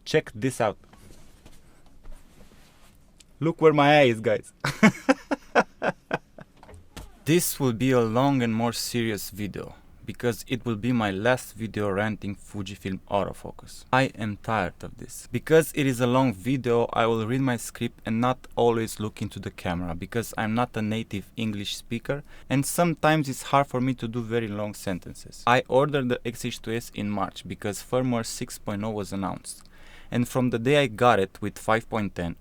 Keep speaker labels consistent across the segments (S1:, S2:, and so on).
S1: check this out. Look where my eye is, guys. This will be a long and more serious video, because it will be my last video ranting Fujifilm autofocus. I am tired of this. Because it is a long video, I will read my script and not always look into the camera, because I'm not a native English speaker and sometimes it's hard for me to do very long sentences. I ordered the XH2S in March because firmware 6.0 was announced, and from the day I got it with 5.10,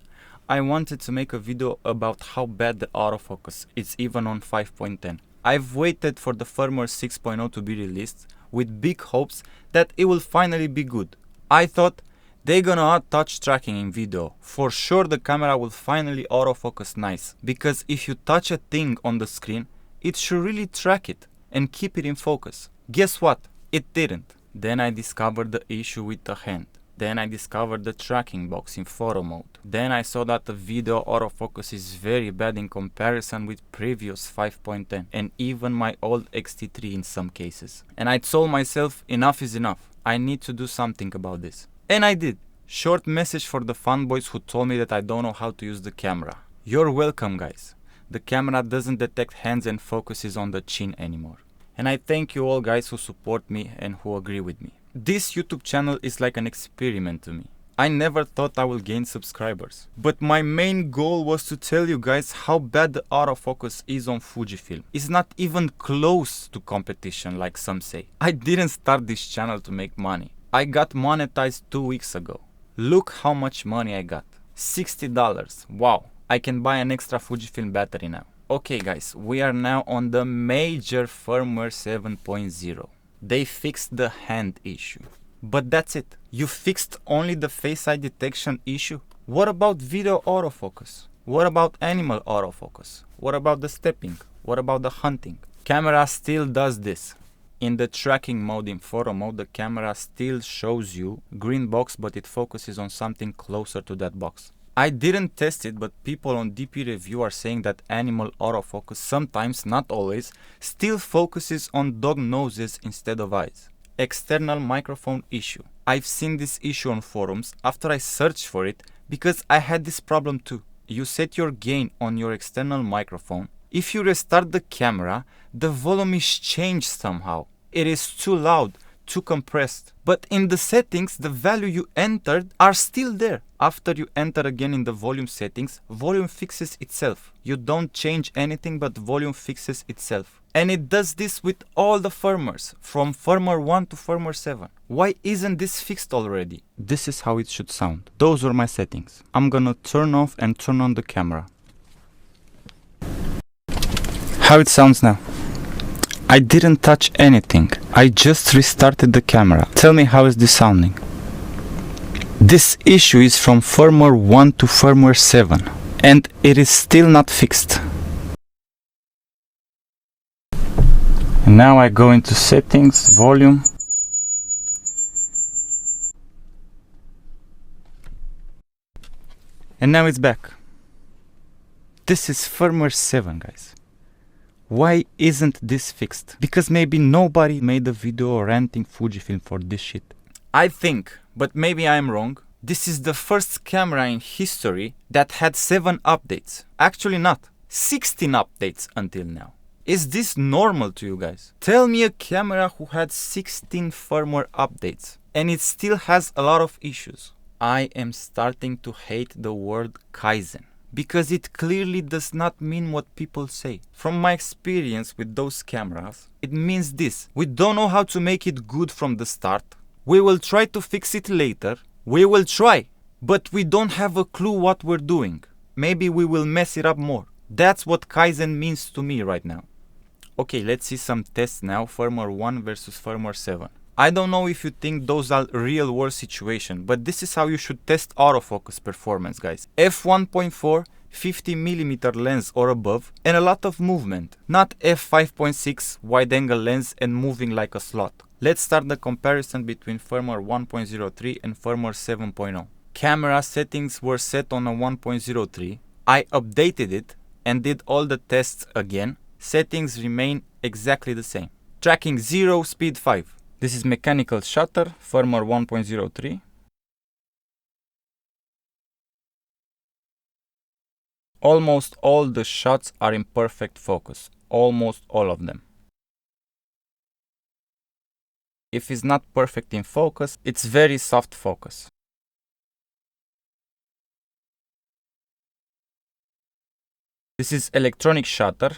S1: I wanted to make a video about how bad the autofocus is even on 5.10. I've waited for the firmware 6.0 to be released with big hopes that it will finally be good. I thought they're gonna add touch tracking in video. For sure the camera will finally autofocus nice, because if you touch a thing on the screen, it should really track it and keep it in focus. Guess what? It didn't. Then I discovered the issue with the hand. Then I discovered the tracking box in photo mode. Then I saw that the video autofocus is very bad in comparison with previous 5.10 and even my old X-T3 in some cases. And I told myself enough is enough. I need to do something about this. And I did. Short message for the fanboys who told me that I don't know how to use the camera. You're welcome, guys. The camera doesn't detect hands and focuses on the chin anymore. And I thank you all guys who support me and who agree with me. This YouTube channel is like an experiment to me. I never thought I will gain subscribers. But my main goal was to tell you guys how bad the autofocus is on Fujifilm. It's not even close to competition like some say. I didn't start this channel to make money. I got monetized 2 weeks ago. Look how much money I got. $60. Wow. I can buy an extra Fujifilm battery now. Okay guys, we are now on the major firmware 7.0. They fixed the hand issue. But that's it. You fixed only the face eye detection issue? What about video autofocus? What about animal autofocus? What about the stepping? What about the hunting? Camera still does this. In the tracking mode in photo mode, the camera still shows you green box, but it focuses on something closer to that box. I didn't test it, but people on DP review are saying that animal autofocus sometimes, not always, still focuses on dog noses instead of eyes. External microphone issue. I've seen this issue on forums after I searched for it because I had this problem too. You set your gain on your external microphone. If you restart the camera, the volume is changed somehow. It is too loud, too compressed. But in the settings, the value you entered are still there. After you enter again in the volume settings, volume fixes itself. You don't change anything, but volume fixes itself. And it does this with all the firmwares, from firmware 1 to firmware 7. Why isn't this fixed already? This is how it should sound. Those were my settings. I'm gonna turn off and turn on the camera. How it sounds now. I didn't touch anything. I just restarted the camera. Tell me how is this sounding. This issue is from firmware 1 to firmware 7 and it is still not fixed. And now I go into settings, volume. And now it's back. This is firmware 7, guys. Why isn't this fixed? Because maybe nobody made a video ranting Fujifilm for this shit. I think, but maybe I'm wrong, this is the first camera in history that had 7 updates. Actually not, 16 updates until now. Is this normal to you guys? Tell me a camera who had 16 firmware updates and it still has a lot of issues. I am starting to hate the word KAIZEN, because it clearly does not mean what people say. From my experience with those cameras, it means this: we don't know how to make it good from the start, we will try to fix it later, we will try, but we don't have a clue what we're doing. Maybe we will mess it up more. That's what KAIZEN means to me right now. Okay, let's see some tests now, firmware 1 versus firmware 7. I don't know if you think those are real world situations, but this is how you should test autofocus performance, guys. f1.4, 50mm lens or above, and a lot of movement. Not f5.6 wide angle lens and moving like a slot. Let's start the comparison between firmware 1.03 and firmware 7.0. Camera settings were set on a 1.03. I updated it and did all the tests again. Settings remain exactly the same. Tracking 0, speed 5. This is mechanical shutter, firmware 1.03. Almost all the shots are in perfect focus. Almost all of them. If it's not perfect in focus, it's very soft focus. This is electronic shutter.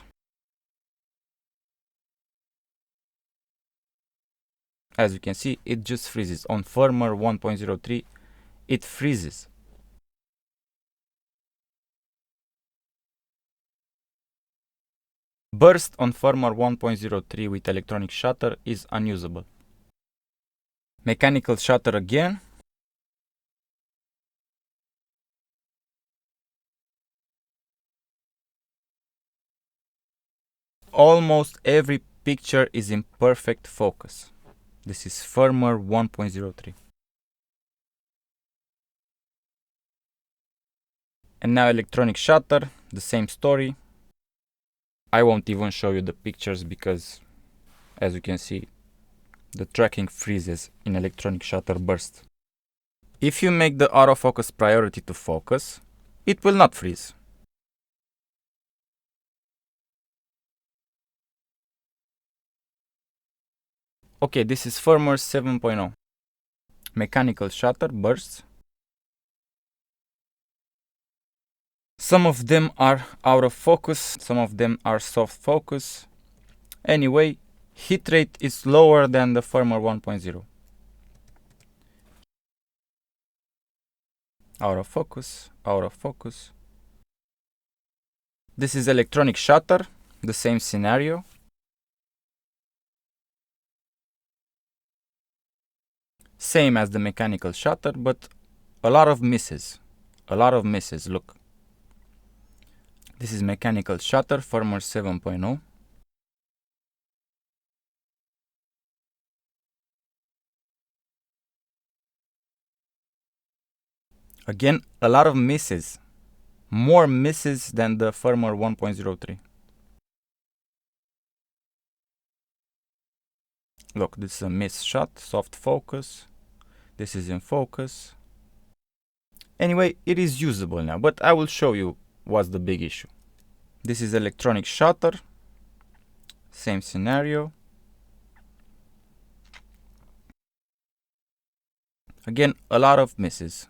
S1: As you can see, it just freezes. On firmware 1.03, it freezes. Burst on firmware 1.03 with electronic shutter is unusable. Mechanical shutter again. Almost every picture is in perfect focus. This is firmware 1.03. And now electronic shutter, the same story. I won't even show you the pictures because, as you can see, the tracking freezes in electronic shutter burst. If you make the autofocus priority to focus, it will not freeze. Okay, this is firmware 7.0. Mechanical shutter bursts. Some of them are out of focus, some of them are soft focus. Anyway, hit rate is lower than the firmware 1.0. Out of focus, out of focus. This is electronic shutter, the same scenario. Same as the mechanical shutter, but a lot of misses. A lot of misses, look. This is mechanical shutter, firmware 7.0. Again, a lot of misses. More misses than the firmware 1.03. Look, this is a miss shot, soft focus. This is in focus. Anyway, it is usable now, but I will show you what's the big issue. This is electronic shutter. Same scenario. Again, a lot of misses.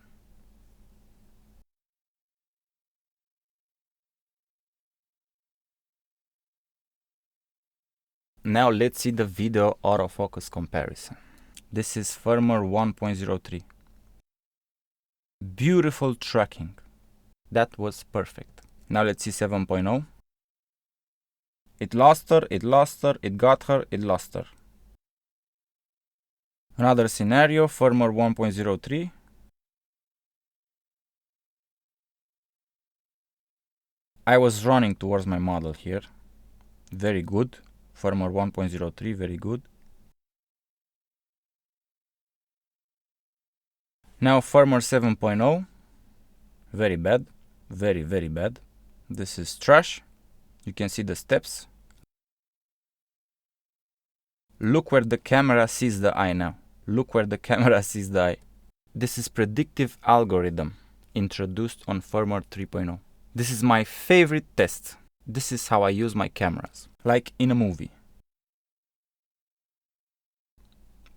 S1: Now let's see the video autofocus comparison. This is firmware 1.03. Beautiful tracking. That was perfect. Now let's see 7.0. It lost her, it lost her, it got her, it lost her. Another scenario, firmware 1.03. I was running towards my model here. Very good. Firmware 1.03, very good. Now firmware 7.0, very bad, very, very bad. This is trash. You can see the steps. Look where the camera sees the eye now. Look where the camera sees the eye. This is predictive algorithm introduced on firmware 3.0. This is my favorite test. This is how I use my cameras, like in a movie.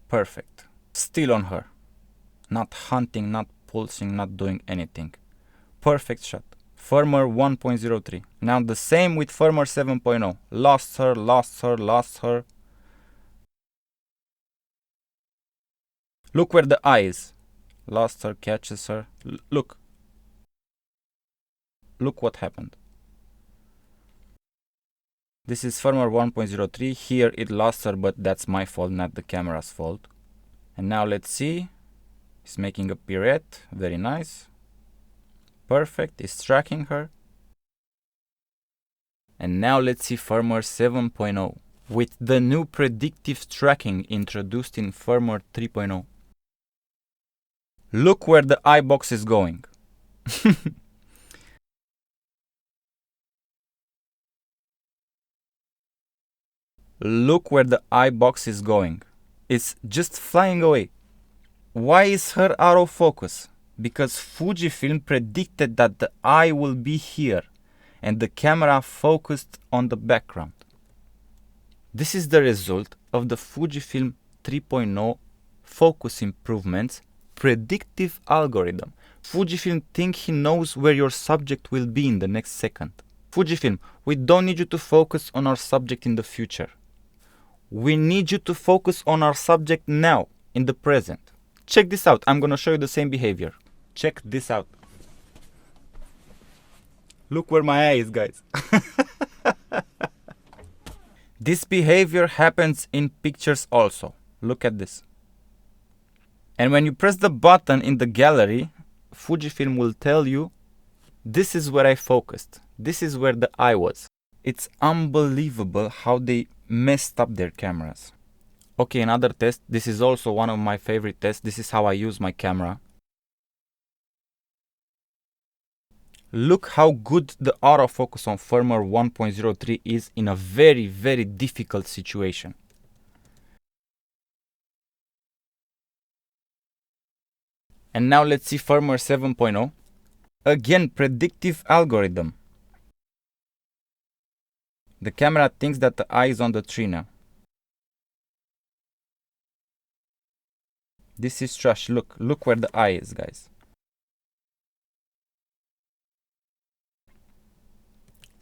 S1: Perfect. Still on her. Not hunting, not pulsing, not doing anything. Perfect shot. Firmware 1.03. Now the same with firmware 7.0. Lost her, lost her, lost her. Look where the eye is. Lost her, catches her. Look. Look what happened. This is firmware 1.03. Here it lost her, but that's my fault, not the camera's fault. And now let's see. It's making a pirouette. Very nice. Perfect. It's tracking her. And now let's see firmware 7.0 with the new predictive tracking introduced in firmware 3.0. Look where the eye box is going. Look where the eye box is going. It's just flying away. Why is her out of focus? Because Fujifilm predicted that the eye will be here. and the camera focused on the background. This is the result of the Fujifilm 3.0 focus improvements predictive algorithm. Fujifilm thinks he knows where your subject will be in the next second. Fujifilm, we don't need you to focus on our subject in the future. We need you to focus on our subject now, in the present. Check this out. I'm gonna show you the same behavior. Check this out. Look where my eye is, guys. This behavior happens in pictures also. Look at this. And when you press the button in the gallery, Fujifilm will tell you, this is where I focused. This is where the eye was. It's unbelievable how they messed up their cameras. Okay, another test. This is also one of my favorite tests. This is how I use my camera. Look how good the autofocus on firmware 1.03 is in a very, very difficult situation. And now let's see firmware 7.0. Again, predictive algorithm. The camera thinks that the eye is on the tree now. This is trash. Look where the eye is, guys.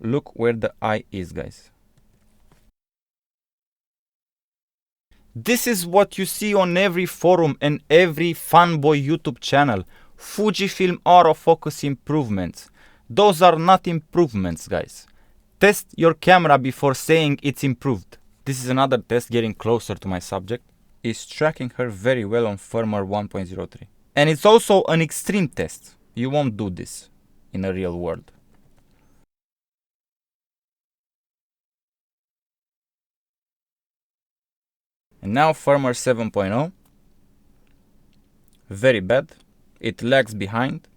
S1: Look where the eye is, guys. This is what you see on every forum and every fanboy YouTube channel. Fujifilm autofocus improvements. Those are not improvements, guys. Test your camera before saying it's improved. This is another test getting closer to my subject. It's tracking her very well on firmware 1.03. And it's also an extreme test. You won't do this in a real world. And now firmware 7.0. Very bad. It lags behind.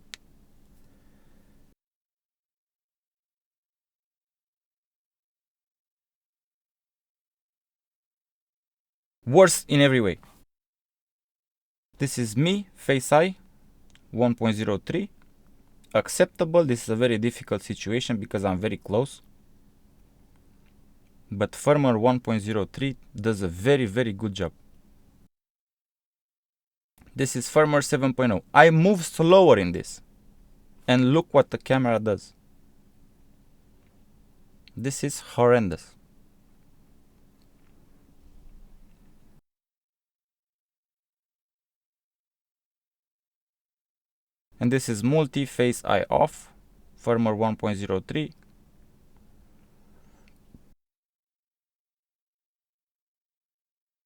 S1: Worse in every way. This is me, Face Eye, 1.03. Acceptable. This is a very difficult situation because I'm very close. But firmware 1.03 does a very, very good job. This is firmware 7.0. I move slower in this. And look what the camera does. This is horrendous. And this is multi-face eye off, firmware 1.03.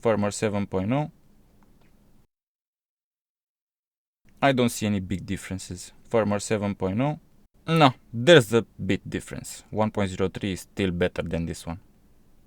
S1: Firmware 7.0. I don't see any big differences. Firmware 7.0. No, there's a bit difference. 1.03 is still better than this one.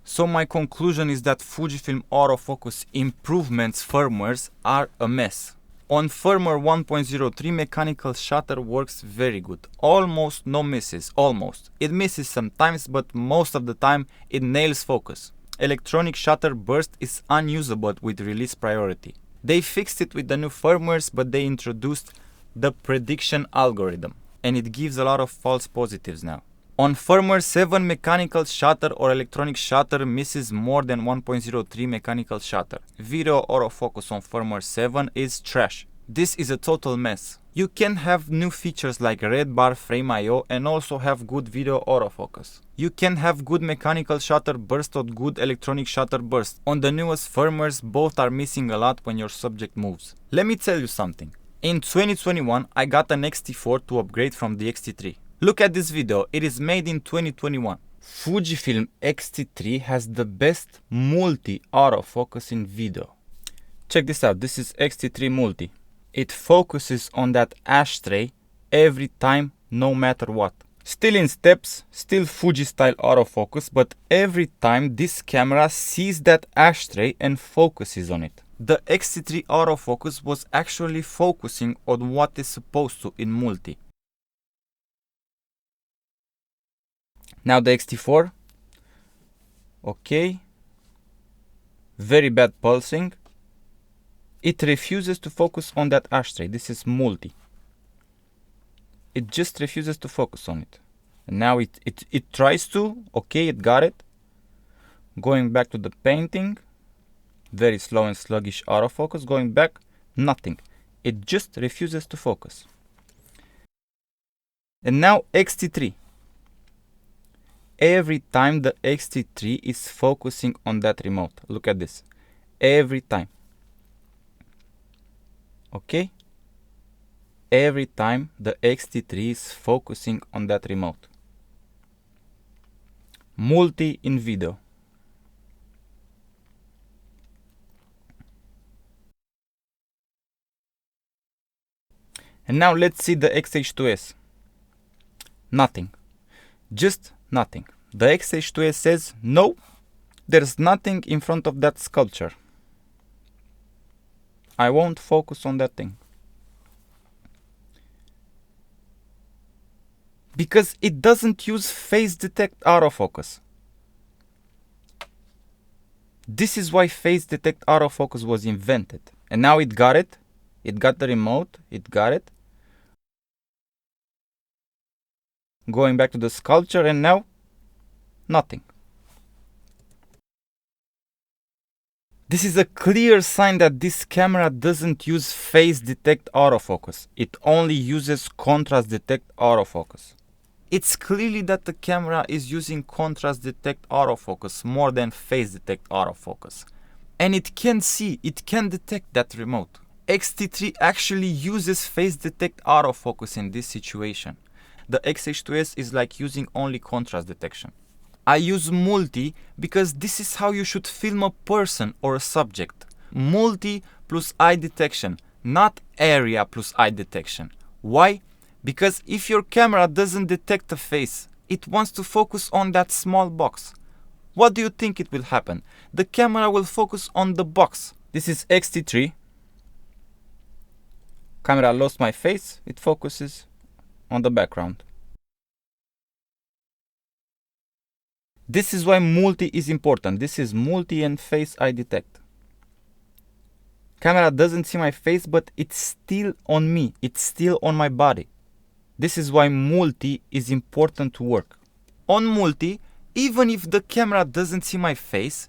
S1: So my conclusion is that Fujifilm autofocus improvements firmwares are a mess. On firmware 1.03, mechanical shutter works very good. Almost no misses, almost. It misses sometimes, but most of the time it nails focus. Electronic shutter burst is unusable with release priority. They fixed it with the new firmwares, but they introduced the prediction algorithm, and it gives a lot of false positives now. On firmware 7, mechanical shutter or electronic shutter misses more than 1.03 mechanical shutter. Video autofocus on firmware 7 is trash. This is a total mess. You can have new features like red bar frame IO and also have good video autofocus. You can have good mechanical shutter burst or good electronic shutter burst. On the newest firmwares, both are missing a lot when your subject moves. Let me tell you something. In 2021, I got an X-T4 to upgrade from the X-T3. Look at this video, it is made in 2021. Fujifilm X-T3 has the best multi-autofocus in video. Check this out, this is X-T3 multi. It focuses on that ashtray every time, no matter what. Still in steps, still Fuji style autofocus, but every time this camera sees that ashtray and focuses on it. The X-T3 autofocus was actually focusing on what is supposed to in multi. Now the X-T4, okay, very bad pulsing. It refuses to focus on that ashtray. This is multi. It just refuses to focus on it. And now it tries to, okay, it got it. Going back to the painting, very slow and sluggish autofocus. Going back, nothing. It just refuses to focus. And now X-T3. Every time the X-T3 is focusing on that remote. Look at this. Every time. Okay? Every time the X-T3 is focusing on that remote. Multi in video. And now let's see the XH2S. Nothing. Just nothing. The XH2S says, no, there's nothing in front of that sculpture. I won't focus on that thing. Because it doesn't use phase detect autofocus. This is why phase detect autofocus was invented. And now it got it. It got the remote. It got it. Going back to the sculpture, and now nothing. This is a clear sign that this camera doesn't use phase detect autofocus. It only uses contrast detect autofocus. It's clearly that the camera is using contrast detect autofocus more than phase detect autofocus. And it can see, it can detect that remote. X-T3 actually uses phase detect autofocus in this situation. The XH2S is like using only contrast detection. I use multi because this is how you should film a person or a subject. Multi plus eye detection, not area plus eye detection. Why? Because if your camera doesn't detect a face, it wants to focus on that small box. What do you think it will happen? The camera will focus on the box. This is X-T3. Camera lost my face, it focuses on the background. This is why multi is important. This is multi and face eye detect. Camera doesn't see my face, but it's still on me. It's still on my body. This is why multi is important to work. On multi, even if the camera doesn't see my face,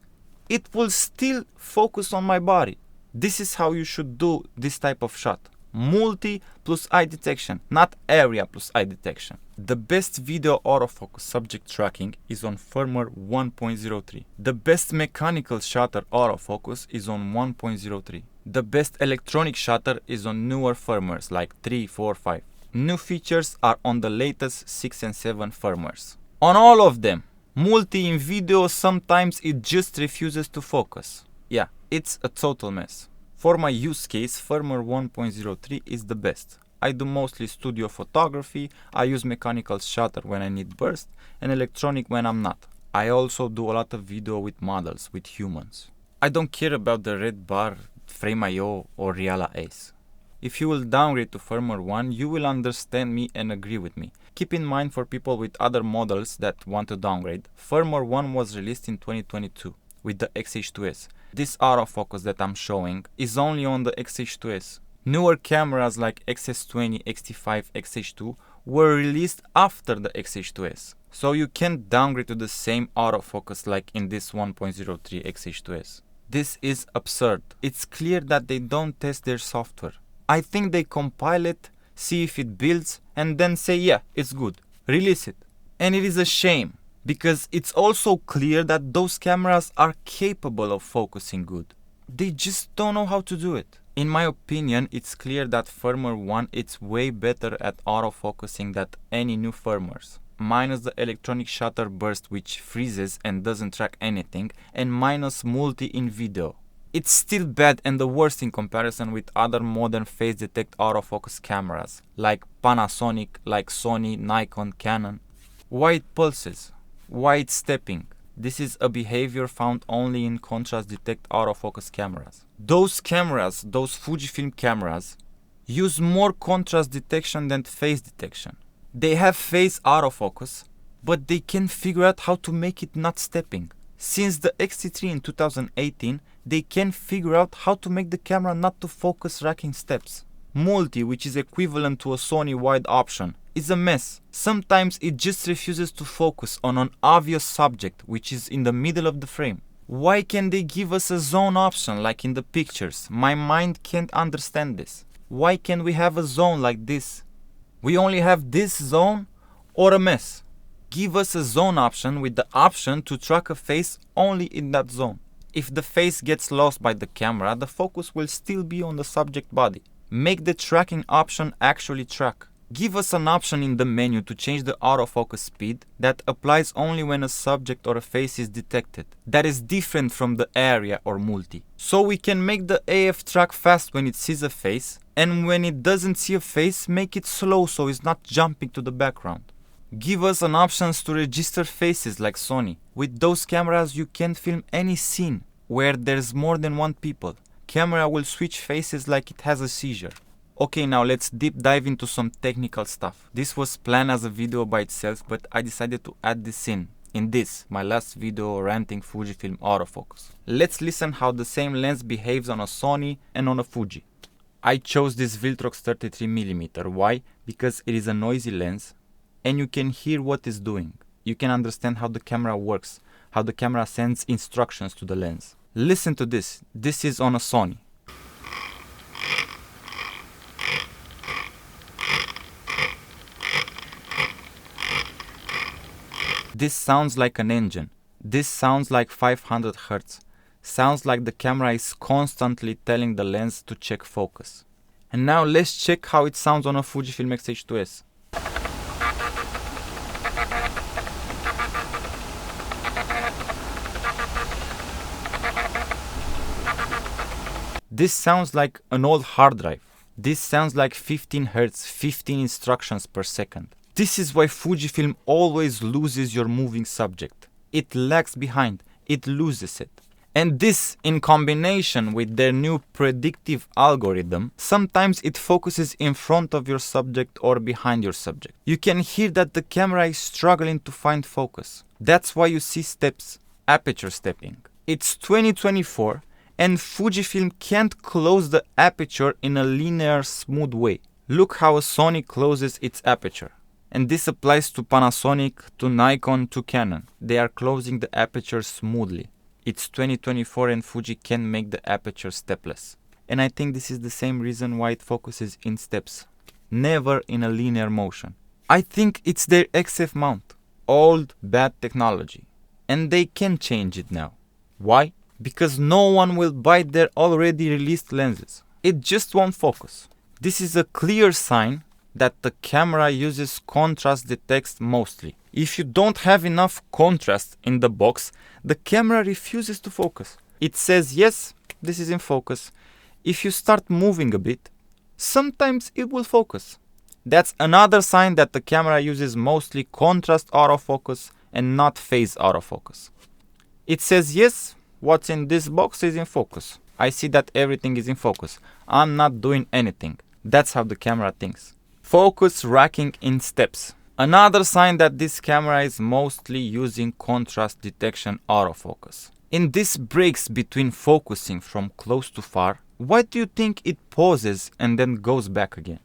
S1: it will still focus on my body. This is how you should do this type of shot. Multi plus eye detection, not area plus eye detection. The best video autofocus subject tracking is on firmware 1.03. The best mechanical shutter autofocus is on 1.03. The best electronic shutter is on newer firmwares like 3, 4, 5. New features are on the latest 6 and 7 firmwares. On all of them, multi in video, sometimes it just refuses to focus. Yeah, it's a total mess. For my use case, firmware 1.03 is the best. I do mostly studio photography, I use mechanical shutter when I need burst, and electronic when I'm not. I also do a lot of video with models, with humans. I don't care about the red bar, Frame.io or Reala Ace. If you will downgrade to firmware 1, you will understand me and agree with me. Keep in mind for people with other models that want to downgrade, firmware 1 was released in 2022 with the XH2S. This autofocus that I'm showing is only on the XH2S. Newer cameras like XS20, X-T5, XH2 were released after the XH2S. So you can't downgrade to the same autofocus like in this 1.03 XH2S. This is absurd. It's clear that they don't test their software. I think they compile it, see if it builds, and then say, yeah, it's good. Release it. And it is a shame, because it's also clear that those cameras are capable of focusing good. They just don't know how to do it. In my opinion, it's clear that firmware 1 is way better at autofocusing than any new firmwares. Minus the electronic shutter burst which freezes and doesn't track anything, and minus multi in video. It's still bad and the worst in comparison with other modern phase detect autofocus cameras, like Panasonic, like Sony, Nikon, Canon. Why it pulses? Why it's stepping? This is a behavior found only in contrast detect autofocus cameras. Those cameras, those Fujifilm cameras, use more contrast detection than phase detection. They have phase autofocus, but they can figure out how to make it not stepping. Since the X-T3 in 2018, they can figure out how to make the camera not to focus racking steps. Multi, which is equivalent to a Sony wide option, is a mess. Sometimes it just refuses to focus on an obvious subject which is in the middle of the frame. Why can't they give us a zone option like in the pictures? My mind can't understand this. Why can't we have a zone like this? We only have this zone or a mess. Give us a zone option with the option to track a face only in that zone. If the face gets lost by the camera, the focus will still be on the subject body. Make the tracking option actually track. Give us an option in the menu to change the autofocus speed that applies only when a subject or a face is detected. That is different from the area or multi. So we can make the AF track fast when it sees a face, and when it doesn't see a face, make it slow so it's not jumping to the background. Give us an options to register faces like Sony. With those cameras you can't film any scene where there's more than one people. Camera will switch faces like it has a seizure. Okay, now let's deep dive into some technical stuff. This was planned as a video by itself, but I decided to add this in this, my last video ranting Fujifilm autofocus. Let's listen how the same lens behaves on a Sony and on a Fuji. I chose this Viltrox 33mm. Why? Because it is a noisy lens and you can hear what it's doing. You can understand how the camera works, how the camera sends instructions to the lens. Listen to this. This is on a Sony. This sounds like an engine. This sounds like 500 Hz. Sounds like the camera is constantly telling the lens to check focus. And now let's check how it sounds on a Fujifilm XH2S. This sounds like an old hard drive. This sounds like 15 Hz, 15 instructions per second. This is why Fujifilm always loses your moving subject. It lags behind, it loses it. And this, in combination with their new predictive algorithm, sometimes it focuses in front of your subject or behind your subject. You can hear that the camera is struggling to find focus. That's why you see steps, aperture stepping. It's 2024 and Fujifilm can't close the aperture in a linear, smooth way. Look how a Sony closes its aperture. And this applies to Panasonic, to Nikon, to Canon. They are closing the aperture smoothly. It's 2024 and Fuji can make the aperture stepless. And I think this is the same reason why it focuses in steps, never in a linear motion. I think it's their XF mount. Old, bad technology. And they can change it now. Why? Because no one will buy their already released lenses. It just won't focus. This is a clear sign that the camera uses contrast detects mostly. If you don't have enough contrast in the box, the camera refuses to focus. It says yes, this is in focus. If you start moving a bit, sometimes it will focus. That's another sign that the camera uses mostly contrast autofocus and not phase autofocus. It says yes, what's in this box is in focus. I see that everything is in focus. I'm not doing anything. That's how the camera thinks. Focus racking in steps. Another sign that this camera is mostly using contrast detection autofocus. In this breaks between focusing from close to far, why do you think it pauses and then goes back again?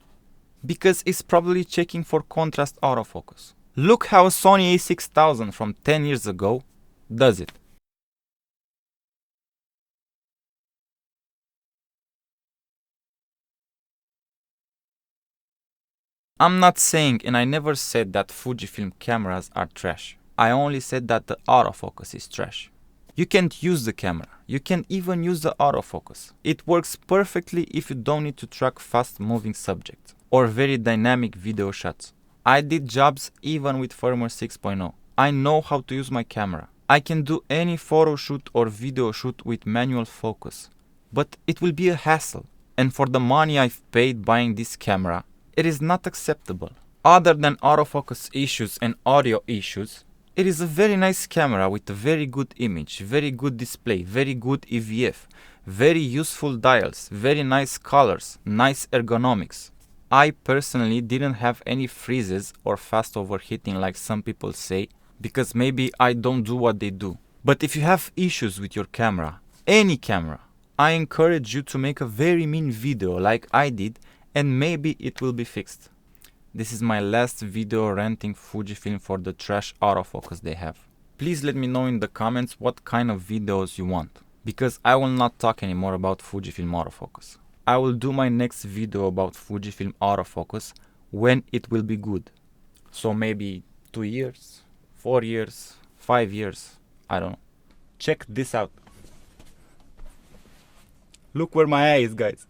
S1: Because it's probably checking for contrast autofocus. Look how a Sony a6000 from 10 years ago does it. I'm not saying, and I never said that Fujifilm cameras are trash. I only said that the autofocus is trash. You can't use the camera. You can't even use the autofocus. It works perfectly if you don't need to track fast moving subjects or very dynamic video shots. I did jobs even with firmware 6.0. I know how to use my camera. I can do any photo shoot or video shoot with manual focus. But it will be a hassle. And for the money I've paid buying this camera, it is not acceptable. Other than autofocus issues and audio issues, it is a very nice camera with a very good image, very good display, very good EVF, very useful dials, very nice colors, nice ergonomics. I personally didn't have any freezes or fast overheating like some people say, because maybe I don't do what they do. But if you have issues with your camera, any camera, I encourage you to make a very mean video like I did, and maybe it will be fixed. This is my last video renting Fujifilm for the trash autofocus they have. Please let me know in the comments what kind of videos you want, because I will not talk anymore about Fujifilm autofocus. I will do my next video about Fujifilm autofocus when it will be good. So maybe 2 years, 4 years, 5 years, I don't know. Check this out. Look where my eye is, guys.